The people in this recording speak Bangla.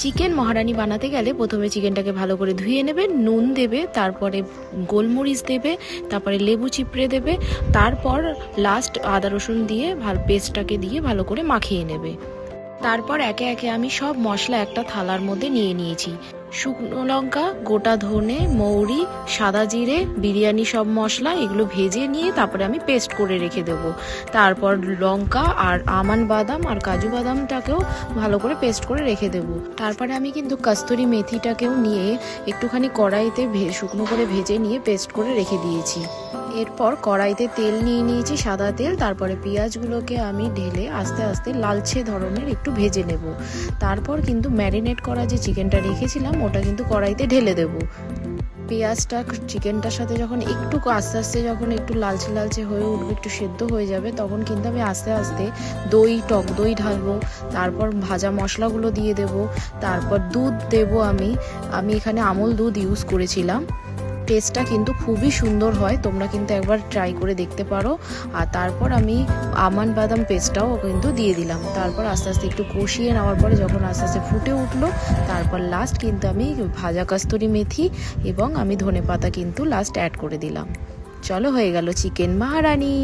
চিকেন মহারানি বানাতে গেলে প্রথমে চিকেনটাকে ভালো করে ধুয়ে নেবে, নুন দেবে, তারপরে গোলমরিচ দেবে, তারপরে লেবু চিপড়ে দেবে, তারপর লাস্ট আদা রসুন দিয়ে পেস্টটাকে দিয়ে ভালো করে মাখিয়ে নেবে। তারপর একে একে আমি সব মশলা একটা থালার মধ্যে নিয়ে নিয়েছি। শুকনো লঙ্কা, গোটা ধনে, মৌরি, সাদা জিরে, বিরিয়ানি সব মশলা এগুলো ভেজে নিয়ে তারপরে আমি পেস্ট করে রেখে দেবো। তারপর লঙ্কা আর আমন্ড বাদাম আর কাজু বাদামটাকেও ভালো করে পেস্ট করে রেখে দেবো। তারপরে আমি কিন্তু কস্তুরি মেথিটাকেও নিয়ে একটুখানি কড়াইতে শুকনো করে ভেজে নিয়ে পেস্ট করে রেখে দিয়েছি। এরপর কড়াইতে তেল নিয়ে নিয়েছি, সাদা তেল। তারপরে পেঁয়াজগুলোকে আমি ঢেলে আস্তে আস্তে লালচে ধরনের একটু ভেজে নেব। তারপর কিন্তু ম্যারিনেট করা যে চিকেনটা রেখেছিলাম ওটা কিন্তু কড়াইতে ঢেলে দেব। পেঁয়াজটা চিকেনটার সাথে যখন একটু আস্তে আস্তে যখন একটু লালচে লালচে হয়ে উঠবে, একটু সেদ্ধ হয়ে যাবে, তখন কিন্তু আমি আস্তে আস্তে টক দই ঢালবো। তারপর ভাজা মশলাগুলো দিয়ে দেব। তারপর দুধ দেব। আমি এখানে আমুল দুধ ইউজ করেছিলাম। টেস্টটা কিন্তু খুবই সুন্দর হয়, তোমরা কিন্তু একবার ট্রাই করে দেখতে পারো। আর তারপর আমি আমন্ড বাদাম পেস্টটাও কিন্তু দিয়ে দিলাম। তারপর আস্তে আস্তে একটু কষিয়ে নেওয়ার পরে যখন আস্তে আস্তে ফুটে উঠলো, তারপর লাস্ট কিন্তু আমি ভাজা কস্তুরি মেথি এবং আমি ধনেপাতা কিন্তু লাস্ট অ্যাড করে দিলাম। চলো, হয়ে গেল চিকেন মহারানি।